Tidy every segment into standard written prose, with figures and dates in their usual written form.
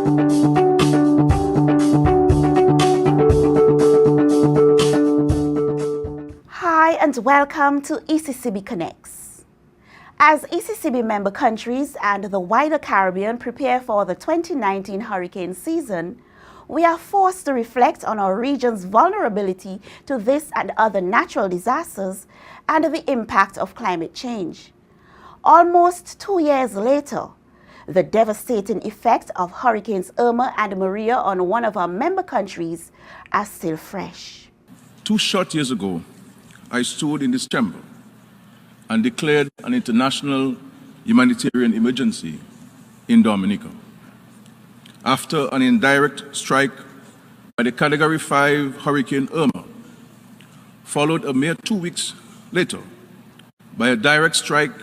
Hi and welcome to ECCB Connects. As ECCB member countries and the wider Caribbean prepare for the 2019 hurricane season, we are forced to reflect on our region's vulnerability to this and other natural disasters and the impact of climate change. Almost 2 years later, the devastating effects of Hurricanes Irma and Maria on one of our member countries are still fresh. 2 short years ago, I stood in this chamber and declared an international humanitarian emergency in Dominica. After an indirect strike by the Category 5 Hurricane Irma, followed a mere 2 weeks later by a direct strike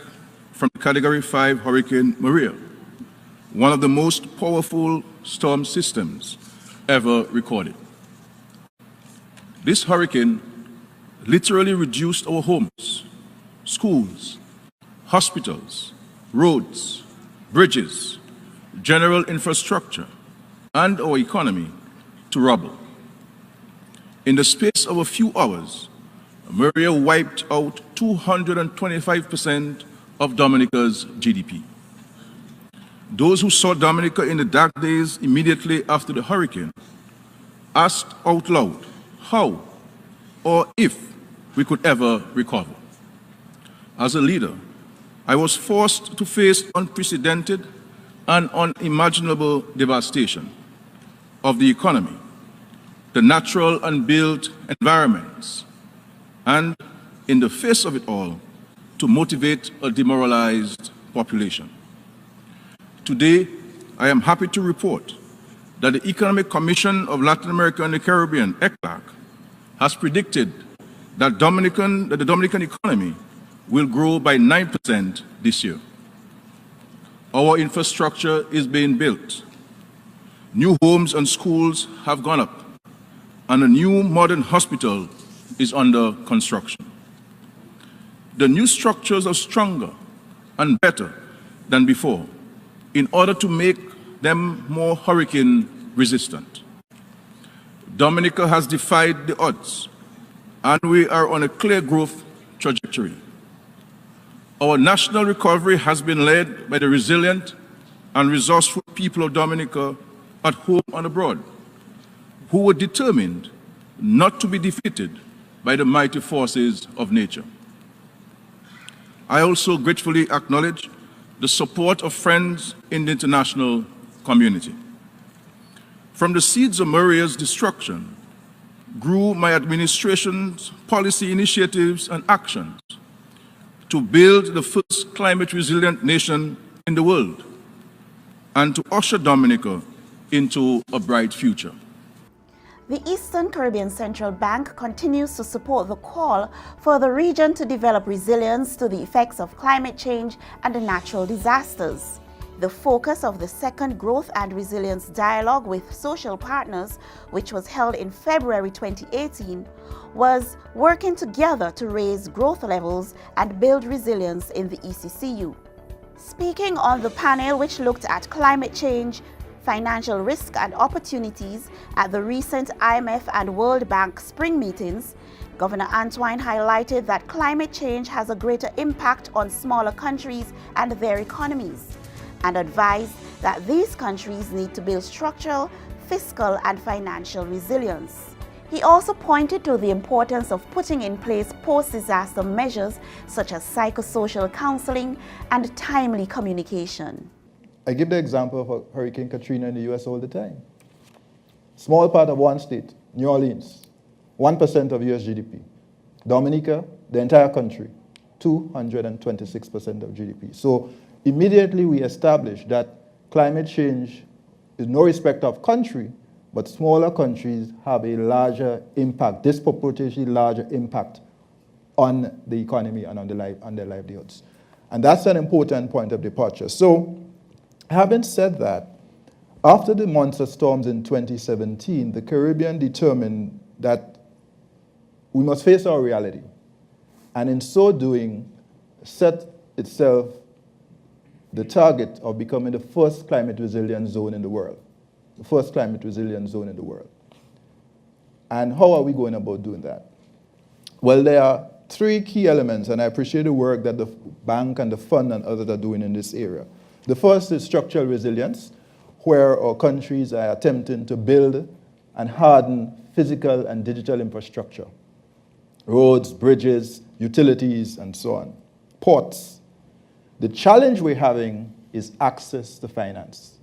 from Category 5 Hurricane Maria, one of the most powerful storm systems ever recorded. This hurricane literally reduced our homes, schools, hospitals, roads, bridges, general infrastructure, and our economy to rubble. In the space of a few hours, Maria wiped out 225% of Dominica's GDP. Those who saw Dominica in the dark days immediately after the hurricane asked out loud how or if we could ever recover. As a leader, I was forced to face unprecedented and unimaginable devastation of the economy, the natural and built environments, and in the face of it all, to motivate a demoralized population. Today, I am happy to report that the Economic Commission of Latin America and the Caribbean, ECLAC, has predicted that the Dominican economy will grow by 9% this year. Our infrastructure is being built. New homes and schools have gone up, and a new modern hospital is under construction. The new structures are stronger and better than before in order to make them more hurricane resistant. Dominica has defied the odds, and we are on a clear growth trajectory. Our national recovery has been led by the resilient and resourceful people of Dominica at home and abroad, who were determined not to be defeated by the mighty forces of nature. I also gratefully acknowledge the support of friends in the international community. From the seeds of Maria's destruction grew my administration's policy initiatives and actions to build the first climate-resilient nation in the world and to usher Dominica into a bright future. The Eastern Caribbean Central Bank continues to support the call for the region to develop resilience to the effects of climate change and natural disasters. The focus of the second Growth and Resilience Dialogue with social partners, which was held in February 2018, was working together to raise growth levels and build resilience in the ECCU. Speaking on the panel, which looked at climate change, financial risk and opportunities at the recent IMF and World Bank spring meetings, Governor Antoine highlighted that climate change has a greater impact on smaller countries and their economies, and advised that these countries need to build structural, fiscal, and financial resilience. He also pointed to the importance of putting in place post-disaster measures such as psychosocial counseling and timely communication. I give the example of Hurricane Katrina in the US all the time. Small part of one state, New Orleans, 1% of US GDP. Dominica, the entire country, 226% of GDP. So immediately we established that climate change is no respect of country, but smaller countries have a larger impact, disproportionately larger impact on the economy and on their livelihoods. And that's an important point of departure. So, having said that, after the monster storms in 2017, the Caribbean determined that we must face our reality, and in so doing, set itself the target of becoming the first climate resilient zone in the world. the first climate resilient zone in the world. And how are we going about doing that? Well, there are three key elements, and I appreciate the work that the bank and the fund and others are doing in this area. The first is structural resilience, where our countries are attempting to build and harden physical and digital infrastructure. Roads, bridges, utilities, and so on. Ports. The challenge we're having is access to finance.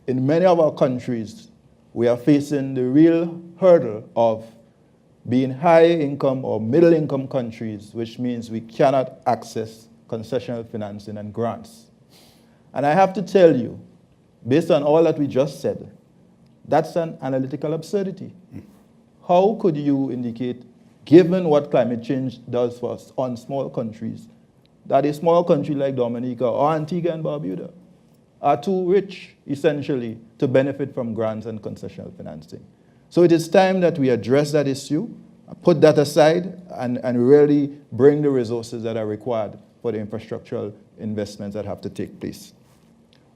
In many of our countries, we are facing the real hurdle of being high-income or middle-income countries, which means we cannot access concessional financing and grants. And I have to tell you, based on all that we just said, that's an analytical absurdity. How could you indicate, given what climate change does for us on small countries, that a small country like Dominica or Antigua and Barbuda are too rich, essentially, to benefit from grants and concessional financing? So it is time that we address that issue, put that aside, and really bring the resources that are required for the infrastructural investments that have to take place.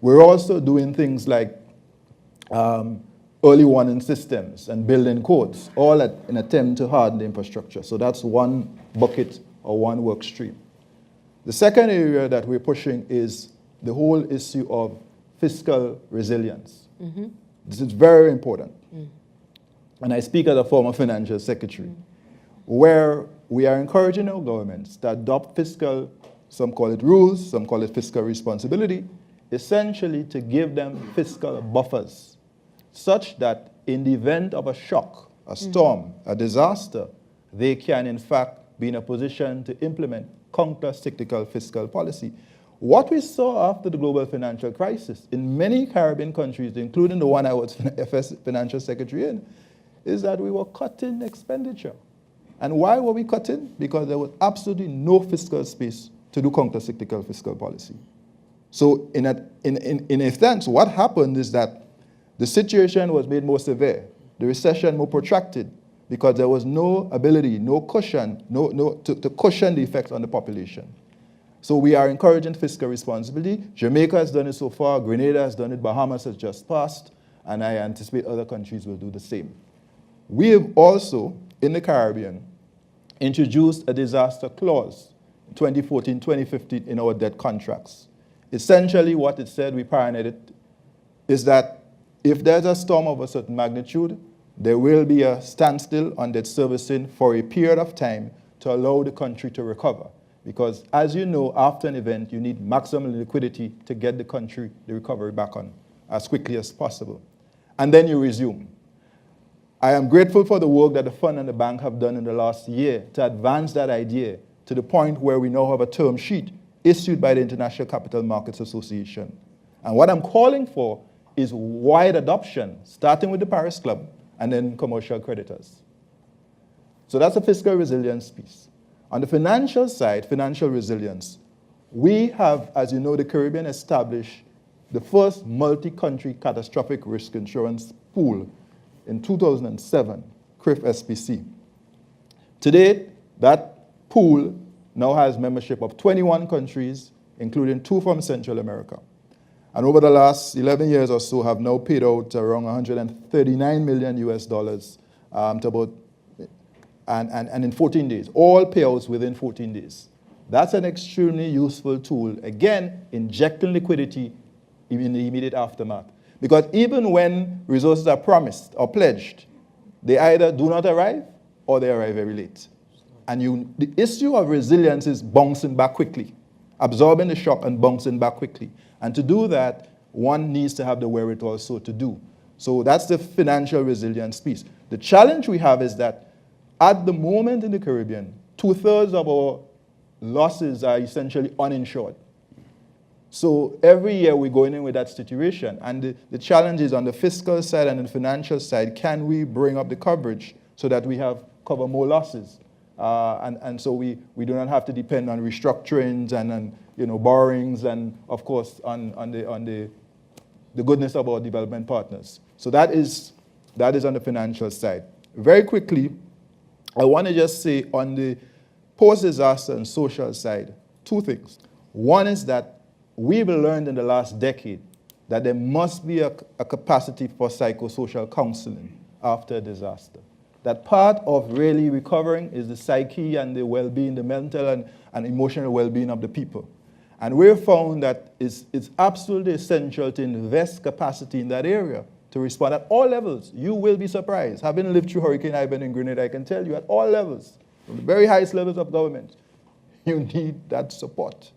We're also doing things like early warning systems and building codes, all in an attempt to harden the infrastructure. So that's one bucket or one work stream. The second area that we're pushing is the whole issue of fiscal resilience. Mm-hmm. This is very important. Mm. And I speak as a former financial secretary, where we are encouraging our governments to adopt fiscal, some call it rules, some call it fiscal responsibility, essentially to give them fiscal buffers, such that in the event of a shock, a storm, a disaster, they can in fact be in a position to implement counter-cyclical fiscal policy. What we saw after the global financial crisis in many Caribbean countries, including the one I was FS financial secretary in, is that we were cutting expenditure. And why were we cutting? Because there was absolutely no fiscal space to do counter-cyclical fiscal policy. So in a sense, what happened is that the situation was made more severe, the recession more protracted, because there was no ability, no cushion, to cushion the effects on the population. So we are encouraging fiscal responsibility. Jamaica has done it so far, Grenada has done it, Bahamas has just passed, and I anticipate other countries will do the same. We have also, in the Caribbean, introduced a disaster clause in 2014, 2015 in our debt contracts. Essentially what it said, we pioneered it, is that if there's a storm of a certain magnitude, there will be a standstill on debt servicing for a period of time to allow the country to recover. Because as you know, after an event, you need maximum liquidity to get the country, the recovery back on as quickly as possible. And then you resume. I am grateful for the work that the fund and the bank have done in the last year to advance that idea to the point where we now have a term sheet issued by the International Capital Markets Association. And what I'm calling for is wide adoption, starting with the Paris Club and then commercial creditors. So that's a fiscal resilience piece. On the financial side, financial resilience, we have, as you know, the Caribbean established the first multi-country catastrophic risk insurance pool in 2007, CRIF SPC. Today, that pool now has membership of 21 countries, including 2 from Central America. And over the last 11 years or so have now paid out around $139 million to about, and in 14 days, all payouts within 14 days. That's an extremely useful tool, again, injecting liquidity in the immediate aftermath. Because even when resources are promised or pledged, they either do not arrive or they arrive very late. And the issue of resilience is bouncing back quickly, absorbing the shock and bouncing back quickly. And to do that, one needs to have the wherewithal so to do. So that's the financial resilience piece. The challenge we have is that at the moment in the Caribbean, 2/3 of our losses are essentially uninsured. So every year we're going in with that situation. And the challenge is on the fiscal side and the financial side, can we bring up the coverage so that we cover more losses? And so we do not have to depend on restructurings and borrowings and, of course, on the goodness of our development partners. So that is on the financial side. Very quickly, I want to just say on the post-disaster and social side, 2 things. One is that we've learned in the last decade that there must be a capacity for psychosocial counseling after a disaster. That part of really recovering is the psyche and the well-being, the mental and emotional well-being of the people. And we've found that it's absolutely essential to invest capacity in that area to respond at all levels. You will be surprised. Having lived through Hurricane Ivan in Grenada, I can tell you at all levels, from the very highest levels of government, you need that support.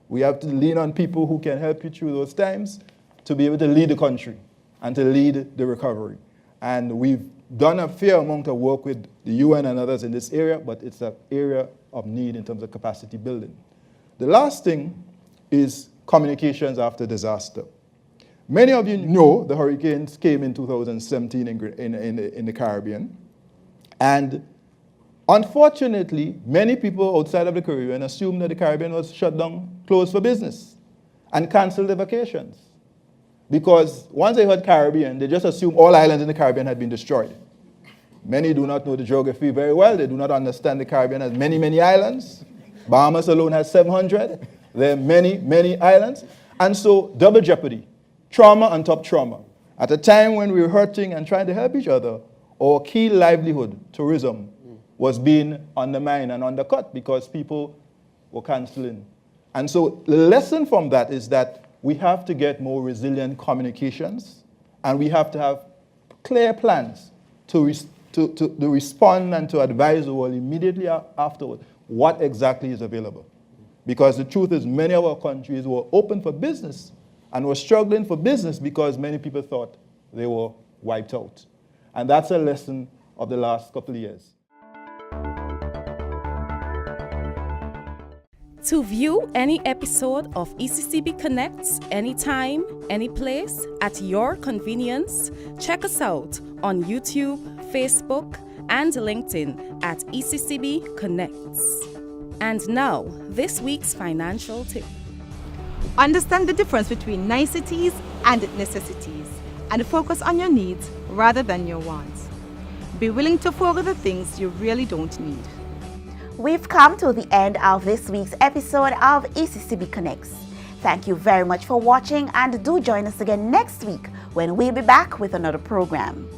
We have to lean on people who can help you through those times to be able to lead the country and to lead the recovery. And we've done a fair amount of work with the UN and others in this area, but it's an area of need in terms of capacity building. The last thing is communications after disaster. Many of you know the hurricanes came in 2017 in the Caribbean. And unfortunately, many people outside of the Caribbean assumed that the Caribbean was shut down, closed for business, and canceled their vacations. Because once they heard Caribbean, they just assumed all islands in the Caribbean had been destroyed. Many do not know the geography very well. They do not understand the Caribbean has many, many islands. Bahamas alone has 700. There are many, many islands. And so double jeopardy, trauma on top trauma. At a time when we were hurting and trying to help each other, our key livelihood, tourism, was being undermined and undercut because people were canceling. And so the lesson from that is that we have to get more resilient communications, and we have to have clear plans to respond and to advise the world immediately afterward what exactly is available. Because the truth is many of our countries were open for business and were struggling for business because many people thought they were wiped out. And that's a lesson of the last couple of years. To view any episode of ECCB Connects anytime, any place, at your convenience, check us out on YouTube, Facebook, and LinkedIn at ECCB Connects. And now, this week's financial tip. Understand the difference between niceties and necessities, and focus on your needs rather than your wants. Be willing to forego the things you really don't need. We've come to the end of this week's episode of ECCB Connects. Thank you very much for watching, and do join us again next week when we'll be back with another program.